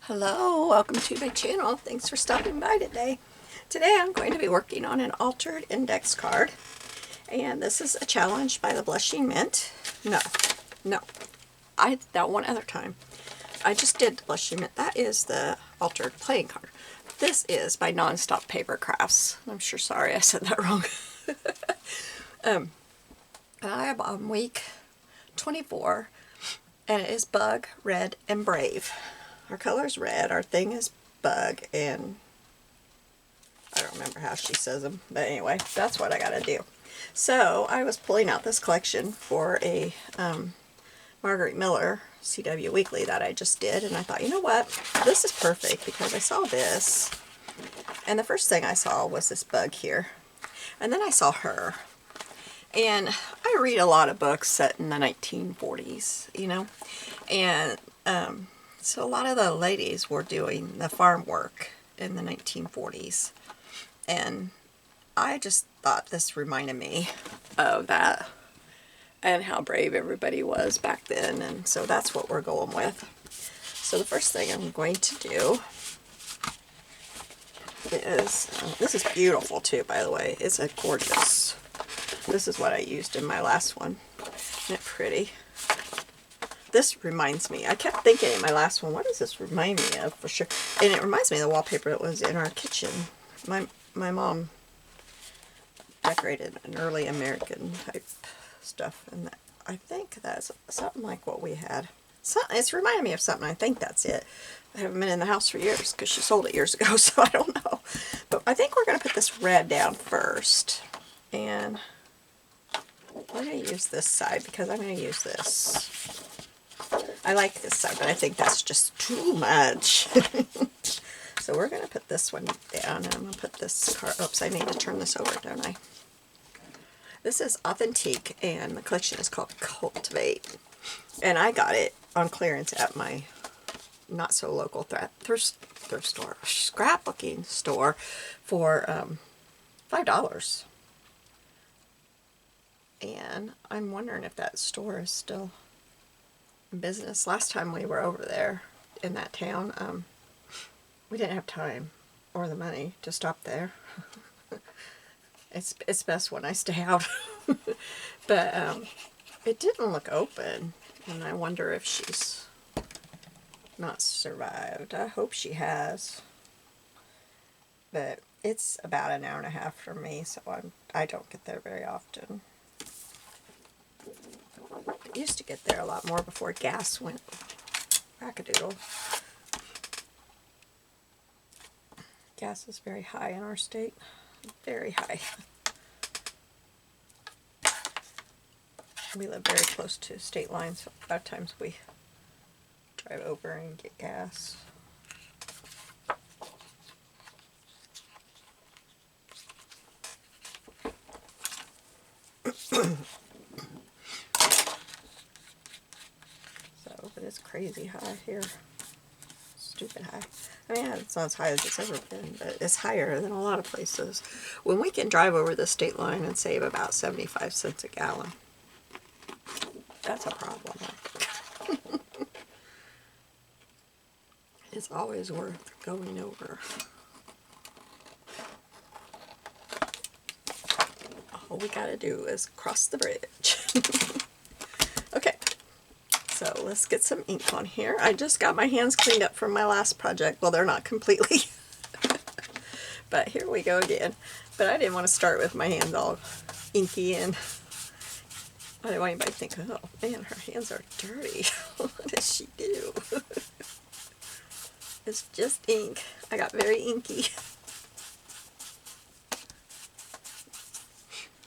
Hello, welcome to my channel. Thanks for stopping by today. Today I'm going to be working on an altered index card. And this is a challenge by the Blushing Mint. No. I did that one other time. I just did the Blushing Mint. That is the altered playing card. This is by Nonstop Paper Crafts. I'm sure sorry I said that wrong. I am on week 24 and it is Bug, Red, and Brave. Our color's red, our thing is Bug, and I don't remember how she says them, but anyway, that's what I gotta do. So I was pulling out this collection for a Margaret Miller CW Weekly that I just did, and I thought, you know what, this is perfect because I saw this, and the first thing I saw was this Bug here, and then I saw her. And I read a lot of books set in the 1940s, you know, and so a lot of the ladies were doing the farm work in the 1940s, and I just thought this reminded me of that and how brave everybody was back then, and so that's what we're going with. So the first thing I'm going to do is, this is beautiful too, by the way. It's a gorgeous, this is what I used in my last one. Isn't it pretty? This reminds me, I kept thinking in my last one, what does this remind me of for sure? And it reminds me of the wallpaper that was in our kitchen. My mom decorated an early American type stuff, and I think that's something like what we had. It's reminding me of something. I think that's it. I haven't been in the house for years because she sold it years ago, so I don't know. But I think we're going to put this red down first. And we're going to use this side because I'm going to use this. I like this side, but I think that's just too much. So we're going to put this one down, and I'm going to put this card, oops, I need to turn this over, don't I? This is Authentique, and the collection is called Cultivate. And I got it on clearance at my not-so-local thrift store, scrapbooking store for $5. And I'm wondering if that store is still in business. Last time we were over there in that town, we didn't have time or the money to stop there. It's best when I stay out. But it didn't look open, and I wonder if she's not survived. I hope she has. But it's about an hour and a half from me, so I don't get there very often. I used to get there a lot more before gas went wackadoodle. Gas is very high in our state. Very high. We live very close to state lines, so a lot of times we drive over and get gas. But it's crazy high here. Stupid high. I mean, it's not as high as it's ever been, but it's higher than a lot of places. When we can drive over the state line and save about 75 cents a gallon, that's a problem. It's always worth going over. All we gotta do is cross the bridge. Okay. So let's get some ink on here. I just got my hands cleaned up from my last project. Well, they're not completely. But here we go again. But I didn't want to start with my hands all inky, and I didn't want anybody to think, oh man, her hands are dirty. What does she do? It's just ink. I got very inky.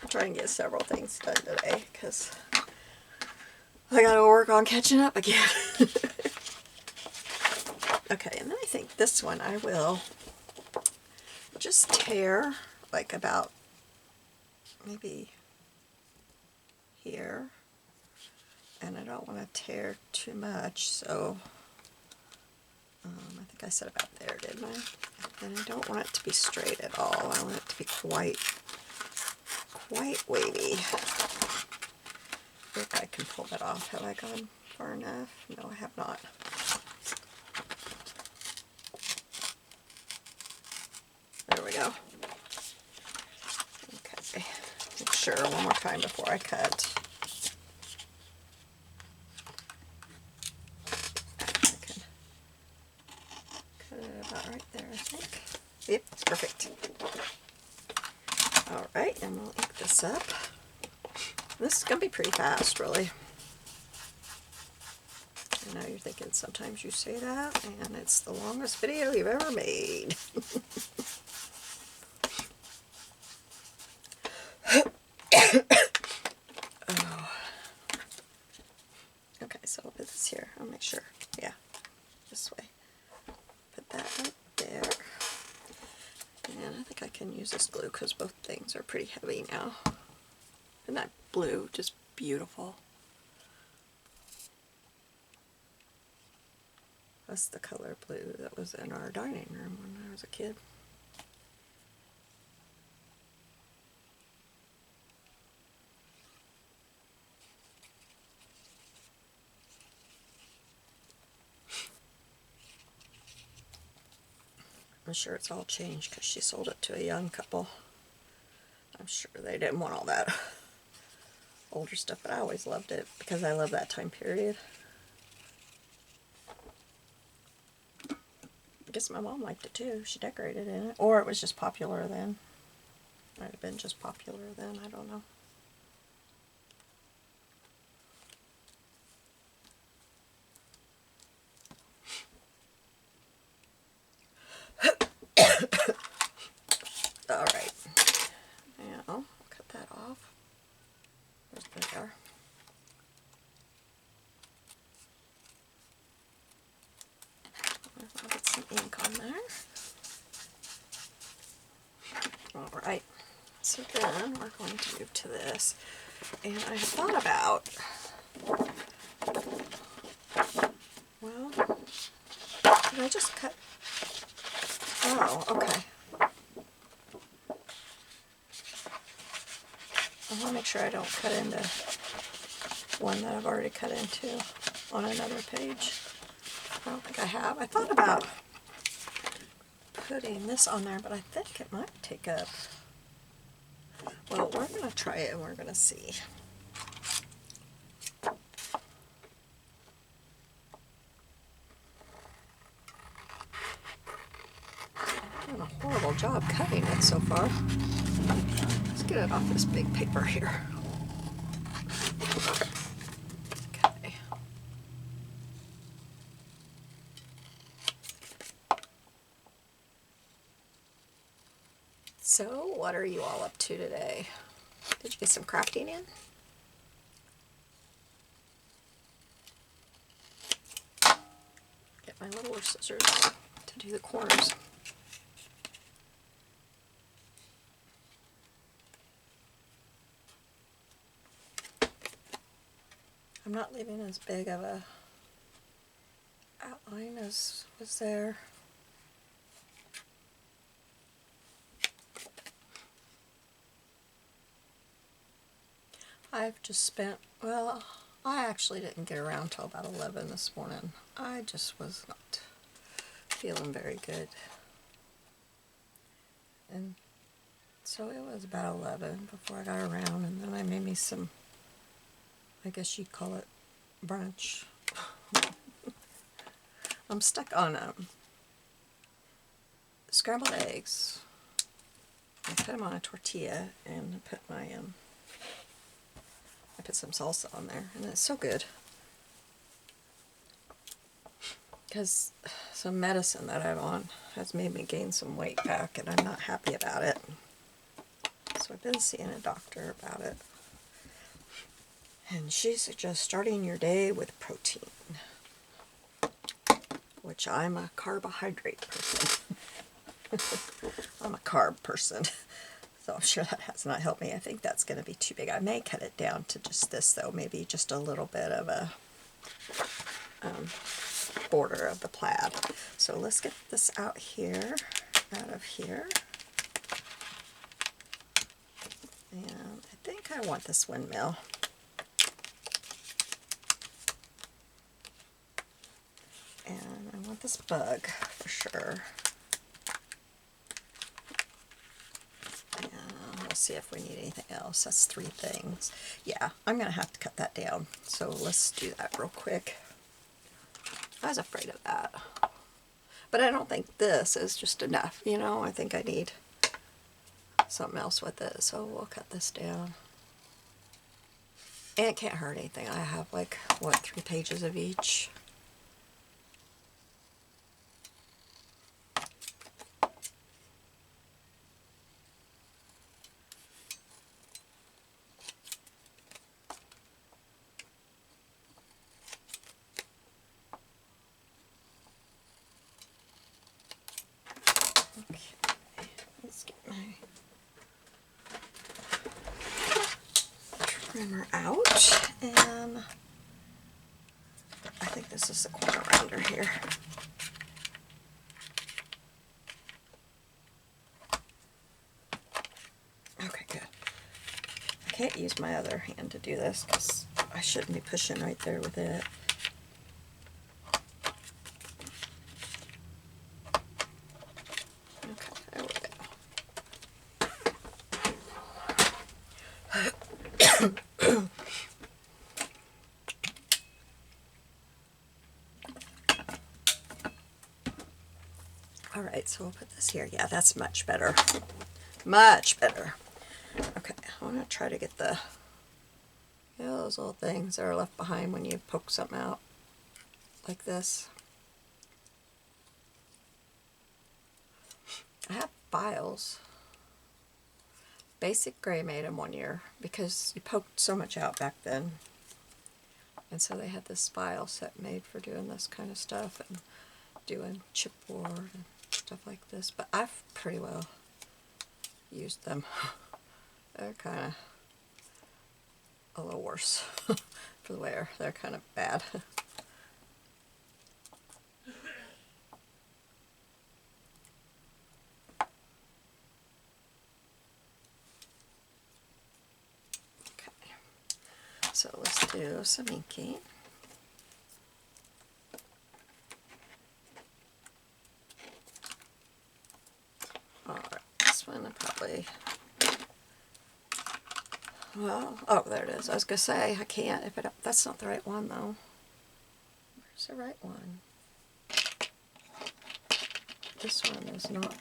I'll try and get several things done today because I gotta work on catching up again. Okay, and then I think this one I will just tear like about maybe here. And I don't want to tear too much, so I think I said about there, didn't I? And I don't want it to be straight at all. I want it to be quite wavy. If I can pull that off. Have I gone far enough? No, I have not. go. Okay, make sure one more time before I cut. I can cut it about right there, I think. Yep, it's perfect. Alright, and we'll ink this up. This is going to be pretty fast, really. I know you're thinking sometimes you say that, and it's the longest video you've ever made. Oh. Okay, so I'll put this here. I'll make sure. Yeah, this way. Put that right there. And I think I can use this glue because both things are pretty heavy now. Isn't that blue just beautiful? That's the color blue that was in our dining room when I was a kid. I'm sure it's all changed because she sold it to a young couple. I'm sure they didn't want all that older stuff, but I always loved it because I love that time period. I guess my mom liked it too. She decorated in it. Or it was just popular then. Might have been just popular then, I don't know. Alright. Now, I'll cut that off. There they are. I'll get some ink on there. Alright. So then we're going to move to this. And I have thought about, well, did I just cut? Oh, okay. I want to make sure I don't cut into one that I've already cut into on another page. I don't think I have. I thought about putting this on there, but I think it might take up. Well, we're going to try it and we're going to see. I'm doing a horrible job cutting it so far. Let's get it off this big paper here. Okay. So, what are you all up to today? Did you get some crafting in? Get my littler scissors to do the corners. I'm not leaving as big of a outline as was there. I've just spent, well, I actually didn't get around till about 11 this morning. I just was not feeling very good. And so it was about 11 before I got around, and then I made me some, I guess you'd call it brunch. I'm stuck on scrambled eggs. I put them on a tortilla and I put my I put some salsa on there, and it's so good. Because some medicine that I'm on has made me gain some weight back, and I'm not happy about it. So I've been seeing a doctor about it. And she suggests starting your day with protein, which I'm a carbohydrate person. I'm a carb person. So I'm sure that has not helped me. I think that's going to be too big. I may cut it down to just this, though. Maybe just a little bit of a border of the plaid. So let's get this out of here. And I think I want this windmill. And I want this bug for sure. we'll see if we need anything else. That's 3 things. Yeah, I'm going to have to cut that down. So let's do that real quick. I was afraid of that. But I don't think this is just enough, you know. I think I need something else with it. So we'll cut this down. And it can't hurt anything. I have like, what, 3 pages of each. Okay, let's get my trimmer out, and I think this is the corner rounder here. Okay, good. I can't use my other hand to do this because I shouldn't be pushing right there with it. Okay, there we go. Alright, so we'll put this here. Yeah, that's much better. Much better. Okay, I want to try to get the, you know, those little things that are left behind when you poke something out like this. I have files. Basic Gray made them 1 year because you poked so much out back then. And so they had this file set made for doing this kind of stuff and doing chipboard and stuff like this. But I've pretty well used them. They're kind of a little worse for the wear. They're kind of bad. Okay, so let's do some inking. Alright, this one I probably, well, oh, there it is. I was going to say, I can't, if it, that's not the right one though. Where's the right one? This one is not,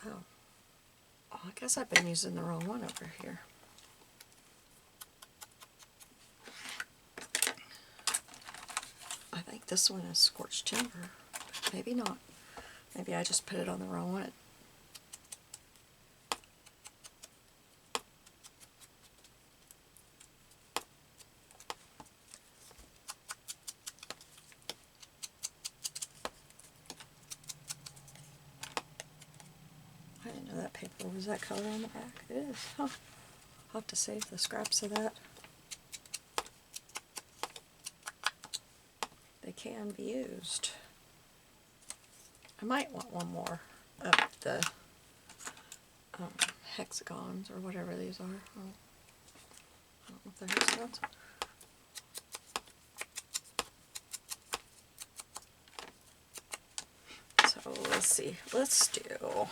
oh, I guess I've been using the wrong one over here. I think this one is Scorched Timber, maybe not. Maybe I just put it on the wrong one. I didn't know that paper was that color on the back. It is. Huh. I'll have to save the scraps of that. They can be used. I might want one more of the hexagons or whatever these are. I don't know if they're hexagons. So let's see. Let's do a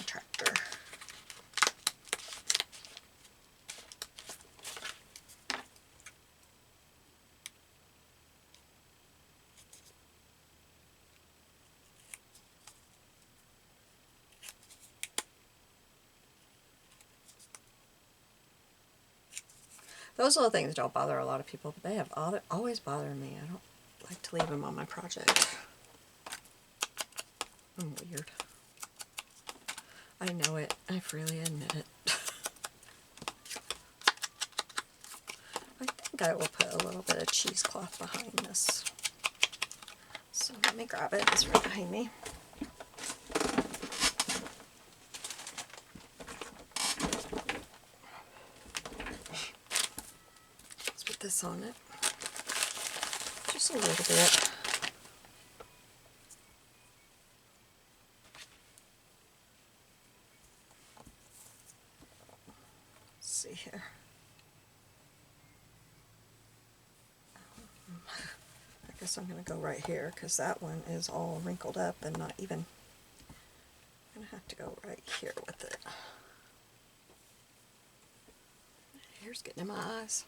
tractor. Those little things don't bother a lot of people, but they have always bothered me. I don't like to leave them on my project. I'm weird. I know it. I freely admit it. I think I will put a little bit of cheesecloth behind this. So let me grab it. It's right behind me. Let's put this on it. Just a little bit. Let's see here. I guess I'm going to go right here because that one is all wrinkled up and not even black to go right here with it. Hair's getting in my eyes.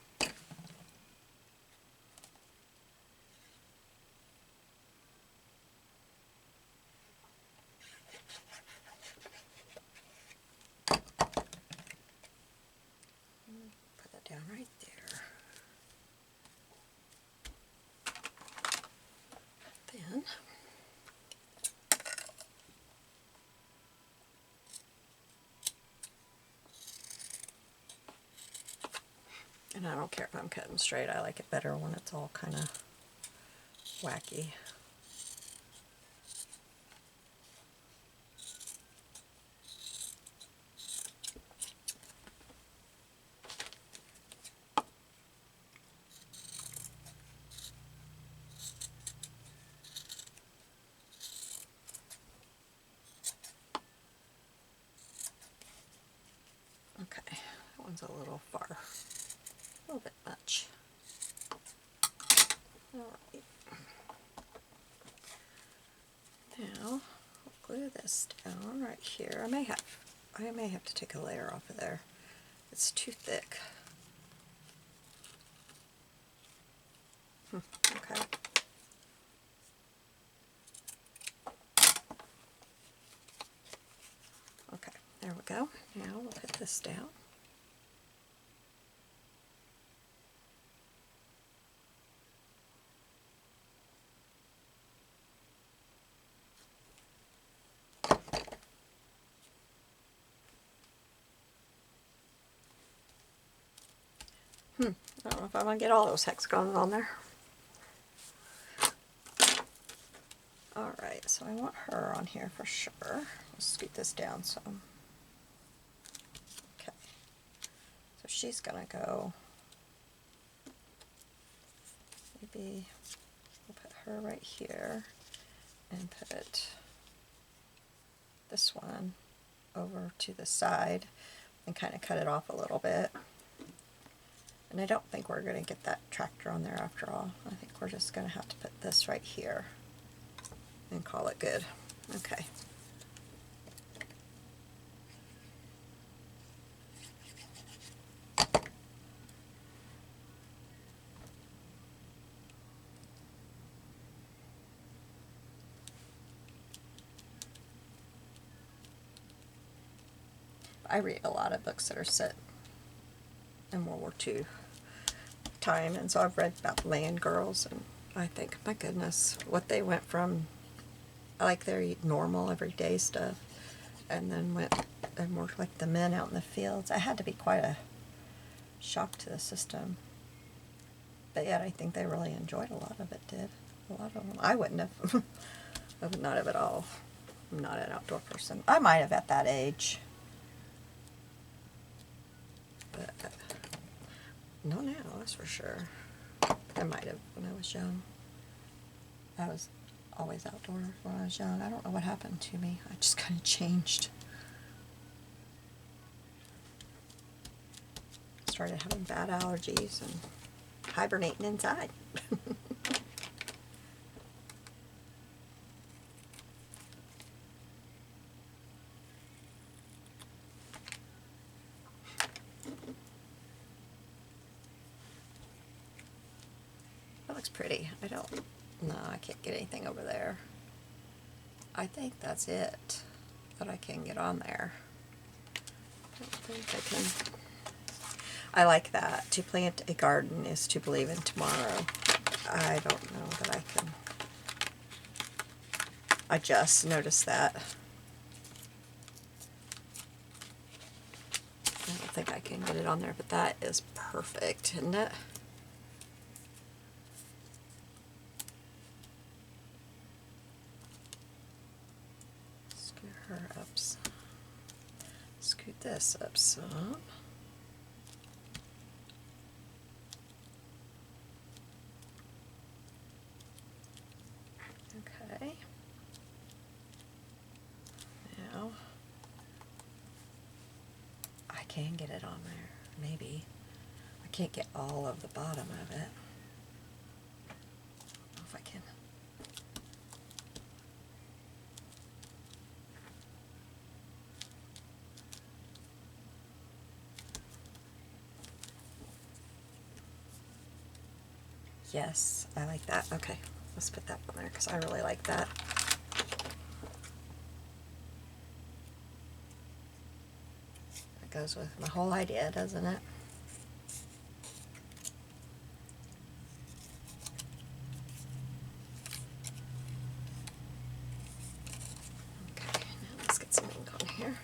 Put that down right there. Then and I don't care if I'm cutting straight, I like it better when it's all kind of wacky. Okay, that one's a little far, a little bit much. Alright. Now, I'll glue this down right here. I may have to take a layer off of there. It's too thick. Okay. Okay, there we go. Now we'll put this down. I don't know if I want to get all those hexagons on there. Alright, so I want her on here for sure. Let's scoot this down some. Okay. So she's going to go, maybe we'll put her right here and put this one over to the side and kind of cut it off a little bit. And I don't think we're going to get that tractor on there after all. I think we're just going to have to put this right here and call it good. Okay. I read a lot of books that are set in World War II time, and so I've read about land girls, and I think, my goodness, what they went from, like, their normal everyday stuff, and then went and worked like the men out in the fields. It had to be quite a shock to the system, but yet I think they really enjoyed a lot of it. Did a lot of them. I wouldn't have. I would not have at all. I'm not an outdoor person. I might have at that age, but no now, that's for sure. I might have when I was young. I was always outdoors when I was young. I don't know what happened to me. I just kind of changed. Started having bad allergies and hibernating inside. That looks pretty. No, I can't get anything over there. I think that's it that I can get on there. I don't think I can. I like that. To plant a garden is to believe in tomorrow. I don't know that I can. I just noticed that. I don't think I can get it on there, but that is perfect, isn't it? Scoot her up some. Scoot this up some. Okay. Now, I can get it on there, maybe. I can't get all of the bottom of it. I don't know if I can. Yes, I like that. Okay, let's put that on there because I really like that. That goes with my whole idea, doesn't it? Okay, now let's get some ink on here.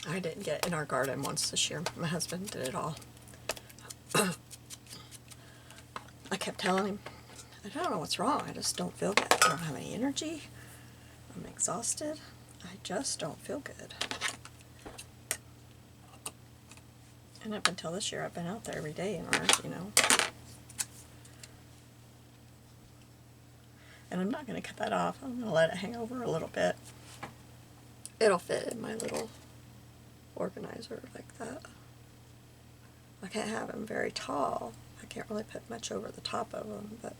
I didn't get it in our garden once this year. My husband did it all. I kept telling him, I don't know what's wrong. I just don't feel good. I don't have any energy. I'm exhausted. I just don't feel good. And up until this year, I've been out there every day in ours, you know. And I'm not going to cut that off. I'm going to let it hang over a little bit. It'll fit in my little organizer like that. I can't have them very tall. I can't really put much over the top of them, but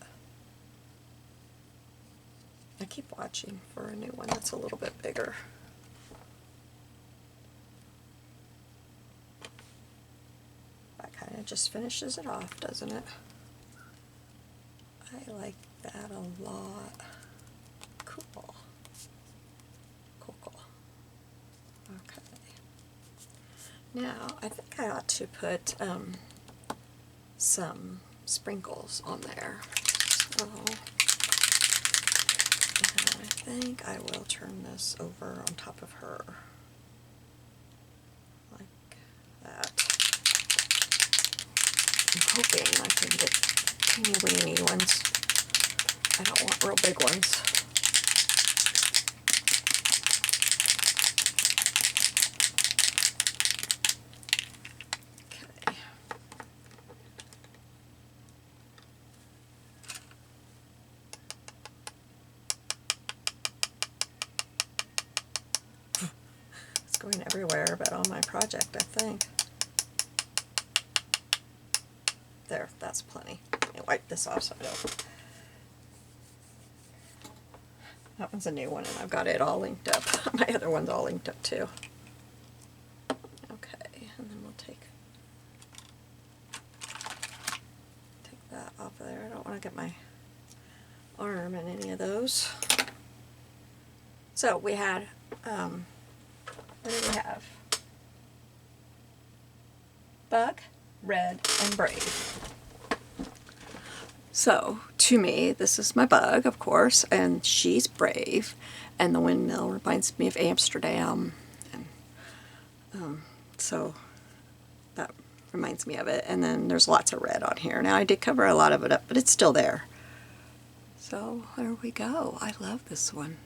I keep watching for a new one that's a little bit bigger. That kind of just finishes it off, doesn't it? I like that a lot. Cool. Cool. Okay. Now, I think I ought to put some sprinkles on there. So, and I think I will turn this over on top of her. Like that. I'm hoping I can get teeny weeny ones. I don't want real big ones. Okay. It's going everywhere but on my project, I think. There, that's plenty. Let me wipe this off so I don't. That one's a new one and I've got it all linked up. My other one's all linked up too. Okay, and then we'll take that off of there. I don't want to get my arm in any of those. So we had, what do we have? Bug, Red, and Brave. So, to me, this is my Bug, of course, and she's Brave, and the windmill reminds me of Amsterdam, and so that reminds me of it. And then there's lots of red on here. Now, I did cover a lot of it up, but it's still there. So, there we go. I love this one.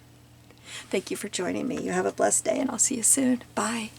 Thank you for joining me. You have a blessed day, and I'll see you soon. Bye.